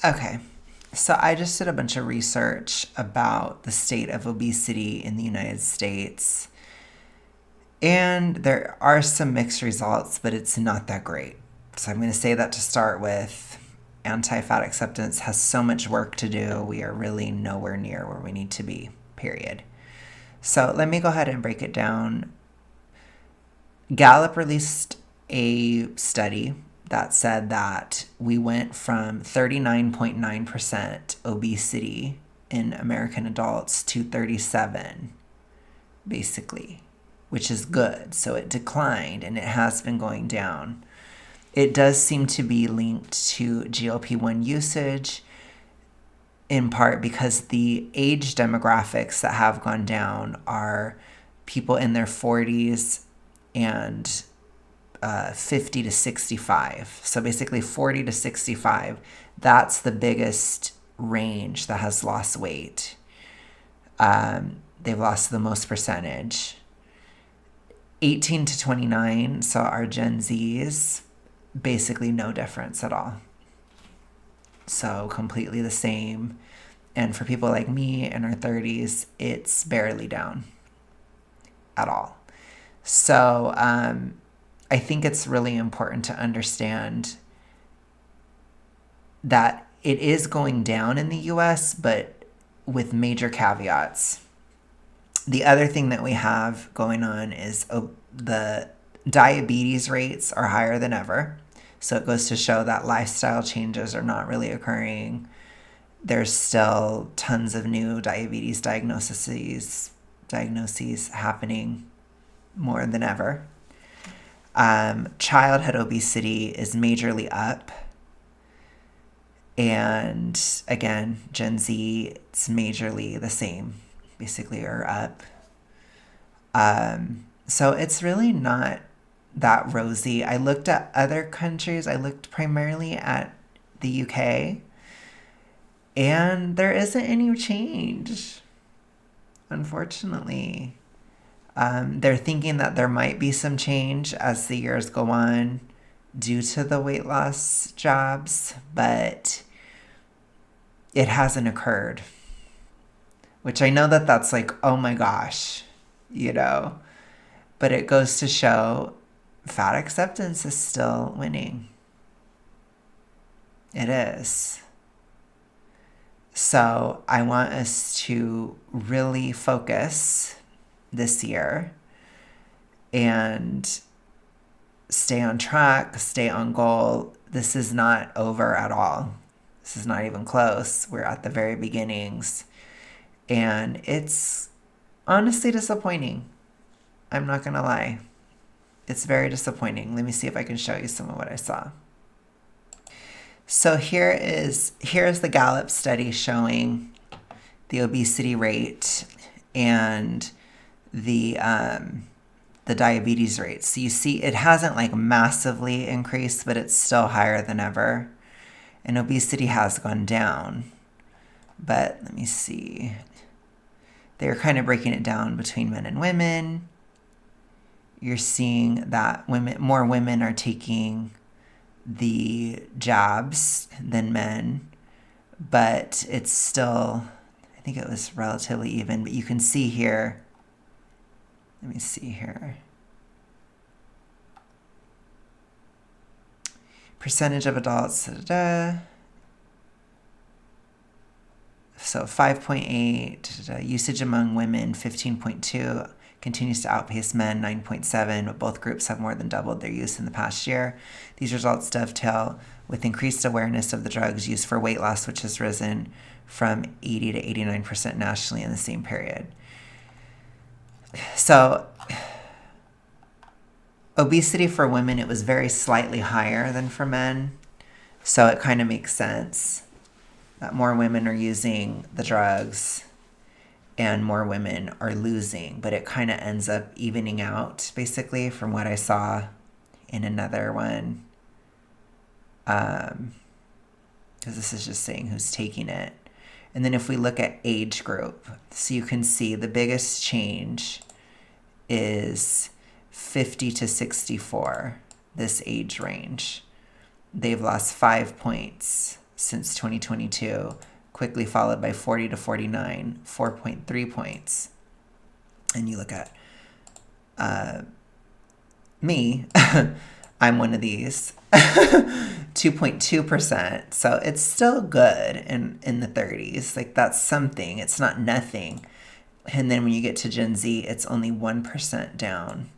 Okay. So I just did a bunch of research about the state of obesity in the United States. And there are some mixed results, but it's not that great. So I'm going to say that to start with. Anti fat acceptance has so much work to do. We are really nowhere near where we need to be, period. So let me go ahead and break it down. Gallup released a study that said that we went from 39.9% obesity in American adults to 37, basically, which is good. So it declined and it has been going down. It does seem to be linked to GLP-1 usage, in part because the age demographics that have gone down are people in their 40s and 50 to 65. So basically 40 to 65, that's the biggest range that has lost weight. They've lost the most percentage. 18 to 29, so our Gen Zs, basically no difference at all. So completely the same. And for people like me in our 30s, it's barely down at all. So I think it's really important to understand that it is going down in the US, but with major caveats. The other thing that we have going on is the diabetes rates are higher than ever. So it goes to show that lifestyle changes are not really occurring. There's still tons of new diabetes diagnoses happening more than ever. Childhood obesity is majorly up. And again, Gen Z, it's majorly the same, basically, or up. So it's really not that rosy. I looked at other countries. I looked primarily at the UK, and there isn't any change, unfortunately. They're thinking that there might be some change as the years go on due to the weight loss jobs, but it hasn't occurred. Which I know that that's like, oh my gosh, you know. But it goes to show fat acceptance is still winning. It is. So I want us to really focus this year and stay on track, stay on goal. This is not over at all. This is not even close. We're at the very beginnings. And it's honestly disappointing. I'm not going to lie. It's very disappointing. Let me see if I can show you some of what I saw. So here is the Gallup study showing the obesity rate and the diabetes rate. So you see it hasn't like massively increased, but it's still higher than ever. And obesity has gone down. But let me see. They're kind of breaking it down between men and women. You're seeing that more women are taking the jabs than men, but it's still, I think it was relatively even, but you can see here, let me see here. Percentage of adults, So 5.8, usage among women 15.2, continues to outpace men 9.7, but both groups have more than doubled their use in the past year. These results dovetail with increased awareness of the drugs used for weight loss, which has risen from 80 to 89% nationally in the same period. So obesity for women, it was very slightly higher than for men. So it kind of makes sense that more women are using the drugs and more women are losing, but it kind of ends up evening out, basically, from what I saw in another one. Because this is just saying who's taking it. And then if we look at age group, so you can see the biggest change is 50 to 64, this age range. They've lost 5 points. since 2022, quickly followed by 40 to 49, 4.3 points. And you look at me, I'm one of these, 2.2%. So it's still good in the 30s. Like, that's something. It's not nothing. And then when you get to Gen Z, it's only 1% down.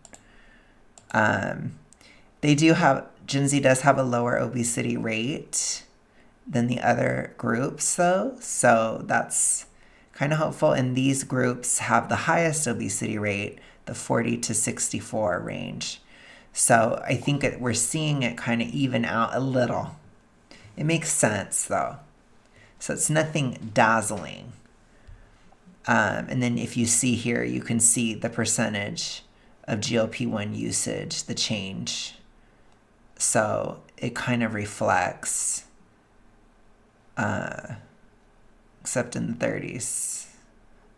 Gen Z does have a lower obesity rate than the other groups, though. So that's kind of hopeful. And these groups have the highest obesity rate, the 40 to 64 range. So I think we're seeing it kind of even out a little. It makes sense, though. So it's nothing dazzling. And then if you see here, you can see the percentage of GLP-1 usage, the change. So it kind of reflects, except in the 30s,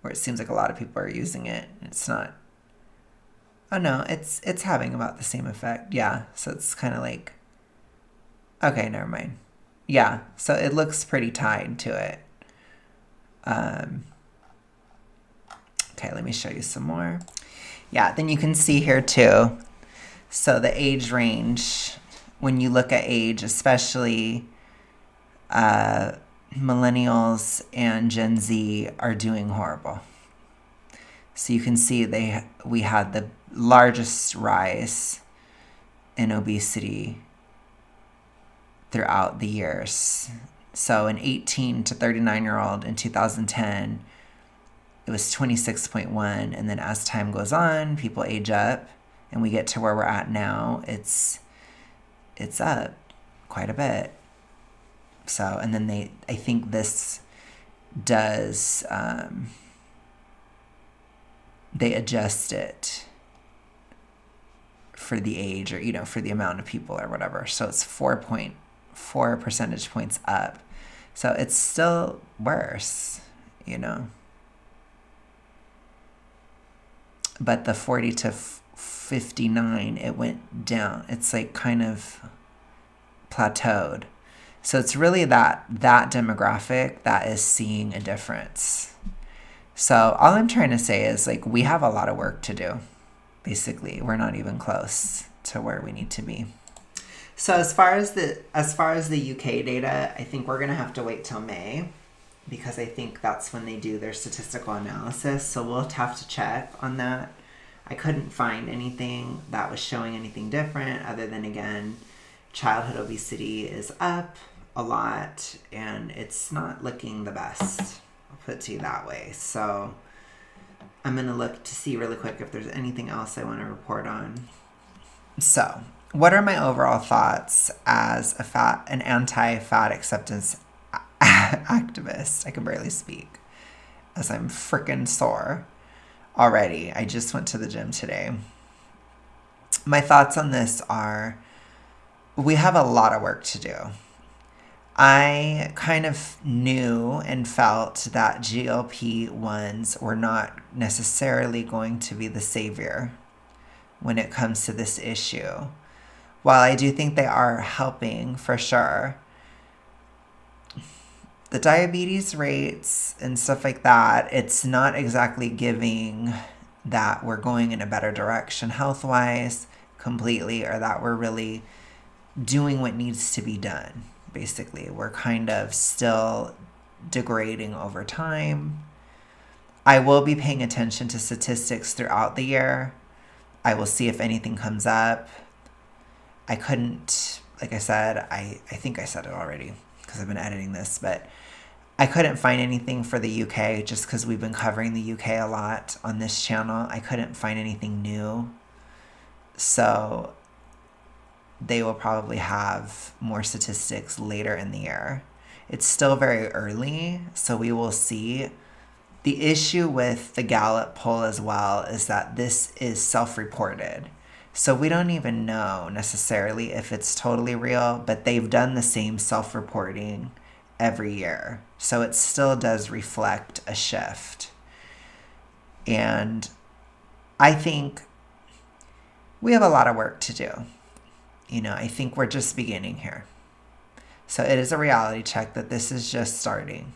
where it seems like a lot of people are using it. It's not. Oh no, it's having about the same effect. Yeah, so it's kind of like, okay, never mind. Yeah, so it looks pretty tied to it. Okay, let me show you some more. Yeah, then you can see here too. So the age range, when you look at age, especially millennials and Gen Z are doing horrible. So you can see we had the largest rise in obesity throughout the years. So an 18 to 39-year-old in 2010, it was 26.1. And then as time goes on, people age up and we get to where we're at now. It's up quite a bit. So, and then I think this does, they adjust it for the age or, for the amount of people or whatever. So it's 4.4 percentage points up. So it's still worse, But the 40 to 59, it went down. It's like kind of plateaued. So it's really that demographic that is seeing a difference. So all I'm trying to say is, like, we have a lot of work to do. Basically, we're not even close to where we need to be. So as far as the UK data, I think we're gonna have to wait till May, because I think that's when they do their statistical analysis. So we'll have to check on that. I couldn't find anything that was showing anything different, other than, again, childhood obesity is up a lot and it's not looking the best. I'll put it to you that way. So I'm going to look to see really quick if there's anything else I want to report on. So what are my overall thoughts as an anti-fat acceptance activist? I can barely speak as I'm freaking sore already. I just went to the gym today. My thoughts on this are, we have a lot of work to do. I kind of knew and felt that GLP-1s were not necessarily going to be the savior when it comes to this issue. While I do think they are helping for sure, the diabetes rates and stuff like that, it's not exactly giving that we're going in a better direction health-wise completely, or that we're really doing what needs to be done. Basically, we're kind of still degrading over time. I will be paying attention to statistics throughout the year. I will see if anything comes up. I couldn't, like I said, I think I said it already because I've been editing this, but I couldn't find anything for the UK just because we've been covering the UK a lot on this channel. I couldn't find anything new. So they will probably have more statistics later in the year. It's still very early, so we will see. The issue with the Gallup poll as well is that this is self-reported. So we don't even know necessarily if it's totally real, but they've done the same self-reporting every year. So it still does reflect a shift. And I think we have a lot of work to do. I think we're just beginning here. So it is a reality check that this is just starting.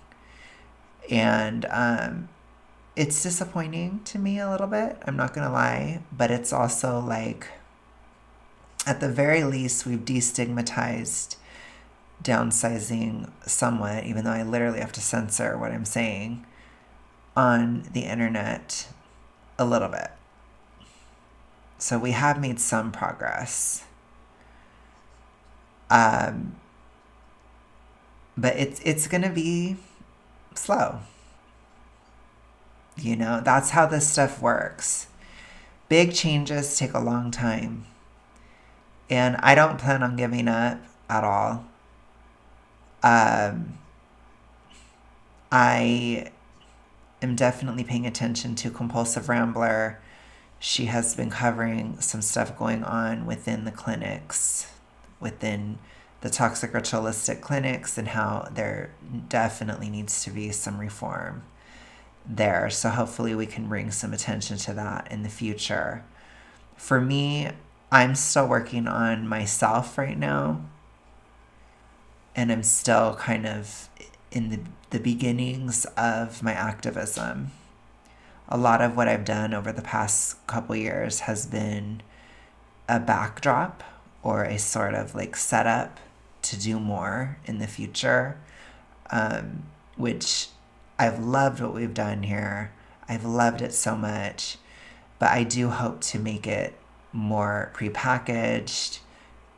And it's disappointing to me a little bit. I'm not going to lie. But it's also like, at the very least, we've destigmatized downsizing somewhat, even though I literally have to censor what I'm saying on the internet a little bit. So we have made some progress. But it's going to be slow. You know, that's how this stuff works. Big changes take a long time. And I don't plan on giving up at all. I am definitely paying attention to Compulsive Rambler. She has been covering some stuff going on within the clinics, within the toxic ritualistic clinics, and how there definitely needs to be some reform there. So hopefully we can bring some attention to that in the future. For me, I'm still working on myself right now. And I'm still kind of in the beginnings of my activism. A lot of what I've done over the past couple years has been a backdrop or a sort of like setup to do more in the future, which I've loved what we've done here. I've loved it so much, but I do hope to make it more prepackaged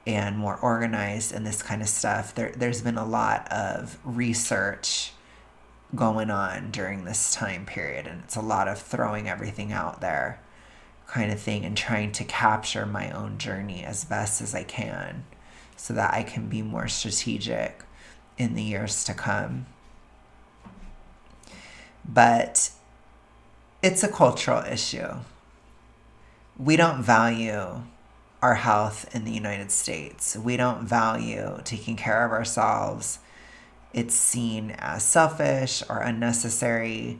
and more organized and this kind of stuff. There's been a lot of research going on during this time period, and it's a lot of throwing everything out there kind of thing and trying to capture my own journey as best as I can so that I can be more strategic in the years to come. But it's a cultural issue. We don't value our health in the United States. We don't value taking care of ourselves. It's seen as selfish or unnecessary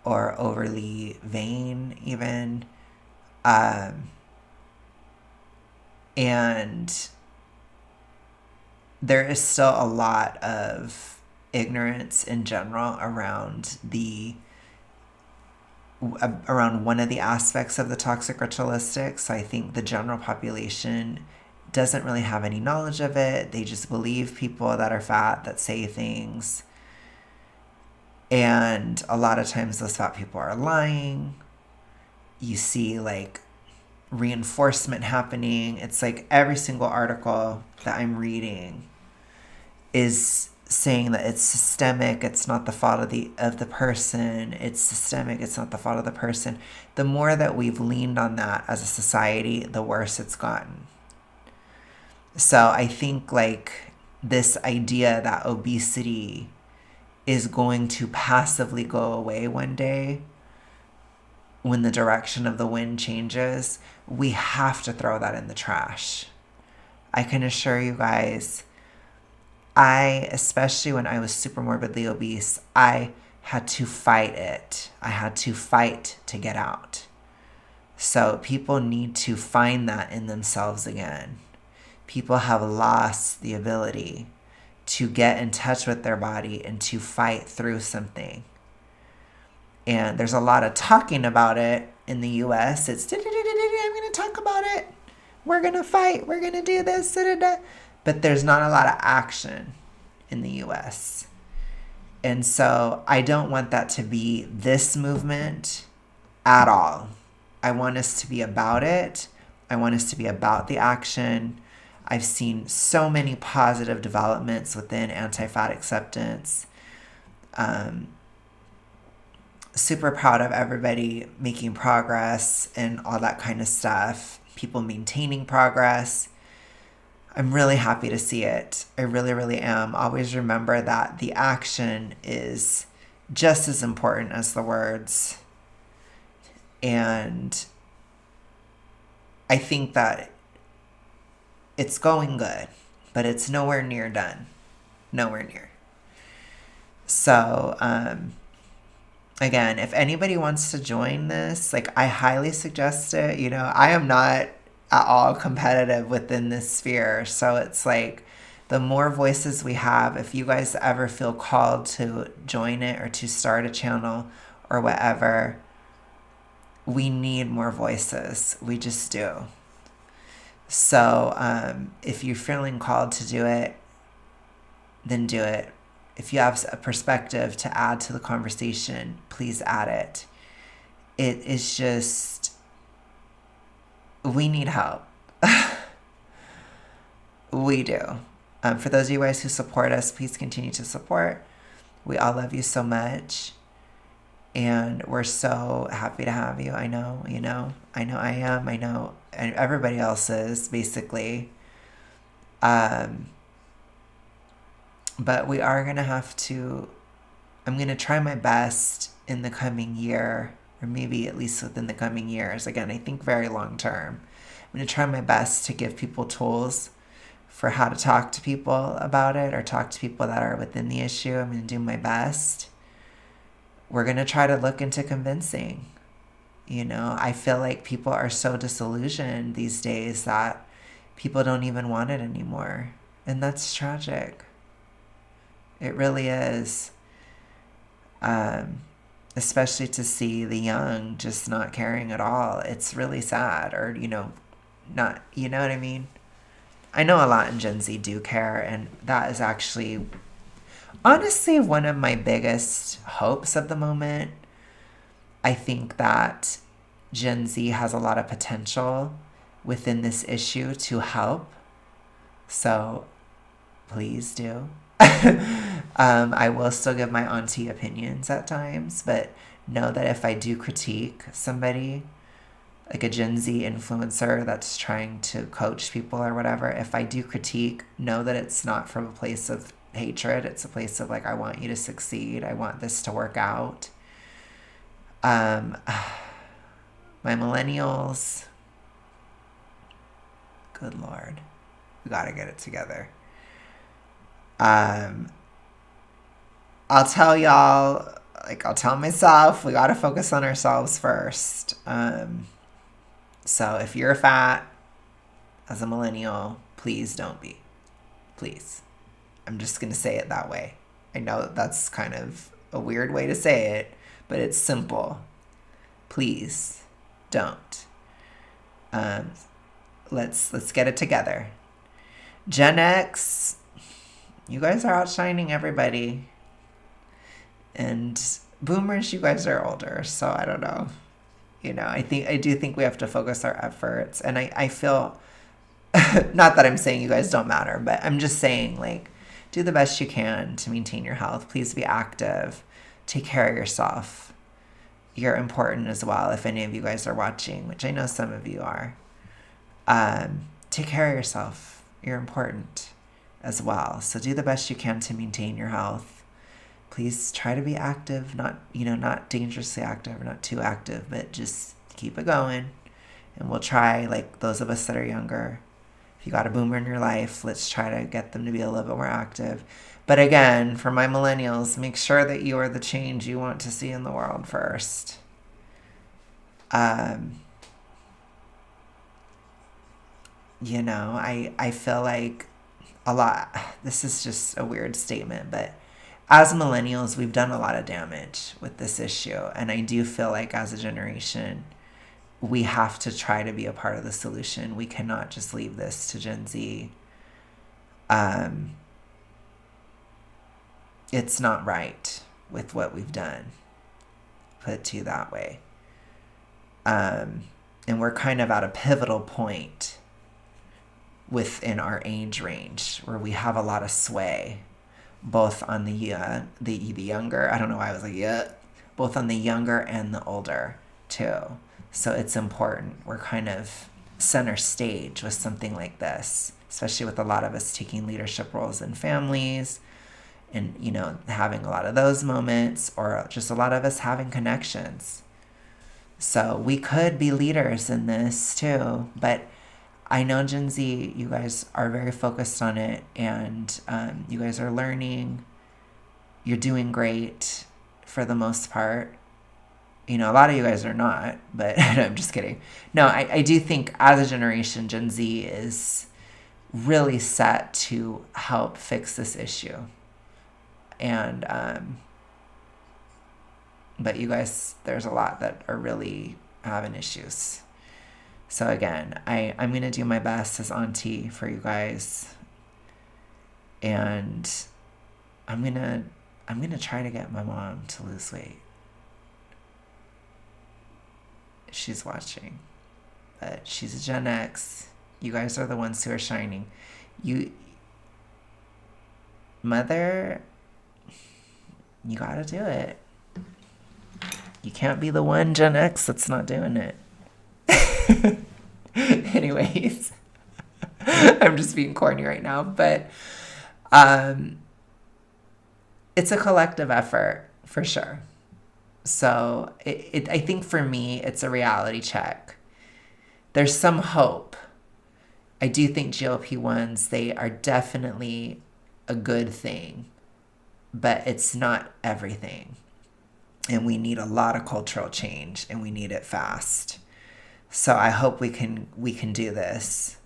or overly vain even. And there is still a lot of ignorance in general around one of the aspects of the toxic ritualistic. So I think the general population doesn't really have any knowledge of it. They just believe people that are fat that say things. And a lot of times those fat people are lying. You see like reinforcement happening. It's like every single article that I'm reading is saying that it's systemic, it's not the fault of the person, it's systemic, it's not the fault of the person. The more that we've leaned on that as a society, the worse it's gotten. So I think like this idea that obesity is going to passively go away one day when the direction of the wind changes, we have to throw that in the trash. I can assure you guys, especially when I was super morbidly obese, I had to fight it. I had to fight to get out. So people need to find that in themselves again. People have lost the ability to get in touch with their body and to fight through something. And there's a lot of talking about it in the US. It's, I'm going to talk about it. We're going to fight. We're going to do this. But there's not a lot of action in the US. And so I don't want that to be this movement at all. I want us to be about it. I want us to be about the action. I've seen so many positive developments within anti-fat acceptance. Super proud of everybody making progress and all that kind of stuff. People maintaining progress. I'm really happy to see it. I really, really am. Always remember that the action is just as important as the words. And I think that it's going good, but it's nowhere near done. Nowhere near. So, again, if anybody wants to join this, like I highly suggest it. You know, I am not at all competitive within this sphere. So it's like The more voices we have, if you guys ever feel called to join it or to start a channel or whatever, we need more voices. We just do. So if you're feeling called to do it, then do it. If you have a perspective to add to the conversation, please add it. It is just, we need help. We do. For those of you guys who support us, please continue to support. We all love you so much. And we're so happy to have you. I know, I know I am. I know and everybody else is, basically. But we are going to have to, I'm going to try my best in the coming year, or maybe at least within the coming years. Again, I think very long term. I'm going to try my best to give people tools for how to talk to people about it or talk to people that are within the issue. I'm going to do my best. We're going to try to look into convincing. I feel like people are so disillusioned these days that people don't even want it anymore. And that's tragic. It really is. Especially to see the young just not caring at all. It's really sad. Or, not, you know what I mean? I know a lot in Gen Z do care, and that is actually honestly one of my biggest hopes of the moment. I think that Gen Z has a lot of potential within this issue to help. So please do. I will still give my auntie opinions at times, but know that if I do critique somebody, like a Gen Z influencer that's trying to coach people or whatever, if I do critique, know that it's not from a place of hatred. It's a place of I want you to succeed. I want this to work out. My millennials, good Lord, we gotta get it together. I'll tell y'all, I'll tell myself, we gotta focus on ourselves first. So if you're fat as a millennial, please don't be. Please. I'm just going to say it that way. I know that's kind of a weird way to say it, but it's simple. Please don't. Let's get it together. Gen X, you guys are outshining everybody. And boomers, you guys are older, so I don't know. I do think we have to focus our efforts. And I feel, not that I'm saying you guys don't matter, but I'm just saying, do the best you can to maintain your health. Please be active. Take care of yourself. You're important as well, if any of you guys are watching, which I know some of you are. Take care of yourself. You're important as well. So do the best you can to maintain your health. Please try to be active, not dangerously active or not too active, but just keep it going. And we'll try, those of us that are younger, if you got a boomer in your life, let's try to get them to be a little bit more active. But again, for my millennials, make sure that you are the change you want to see in the world first. I feel like a lot, this is just a weird statement, but as millennials, we've done a lot of damage with this issue. And I do feel like as a generation, we have to try to be a part of the solution. We cannot just leave this to Gen Z. It's not right with what we've done, put it to you that way. And we're kind of at a pivotal point within our age range where we have a lot of sway, both on the younger, I don't know why I was both on the younger and the older too. So it's important. We're kind of center stage with something like this, especially with a lot of us taking leadership roles in families and, having a lot of those moments, or just a lot of us having connections. So we could be leaders in this too, but I know Gen Z, you guys are very focused on it, and you guys are learning. You're doing great for the most part. A lot of you guys are not, but I'm just kidding. No, I do think as a generation, Gen Z is really set to help fix this issue. And, but you guys, there's a lot that are really having issues. So again, I'm going to do my best as auntie for you guys. And I'm going to try to get my mom to lose weight. She's watching. But she's a Gen X. You guys are the ones who are shining. You, mother, you gotta do it. You can't be the one Gen X that's not doing it. Anyways, I'm just being corny right now, but it's a collective effort for sure. So I think for me, it's a reality check. There's some hope. I do think GLP-1s, they are definitely a good thing, but it's not everything. And we need a lot of cultural change, and we need it fast. So I hope we can do this.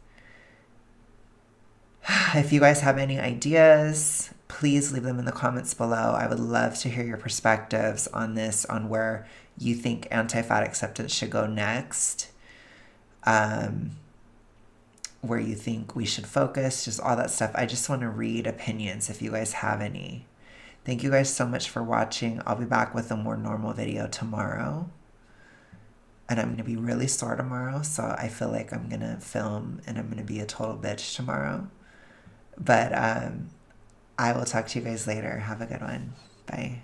If you guys have any ideas, please leave them in the comments below. I would love to hear your perspectives on this, on where you think anti-fat acceptance should go next. Where you think we should focus, just all that stuff. I just want to read opinions if you guys have any. Thank you guys so much for watching. I'll be back with a more normal video tomorrow. And I'm going to be really sore tomorrow, so I feel like I'm going to film and I'm going to be a total bitch tomorrow. But I will talk to you guys later. Have a good one. Bye.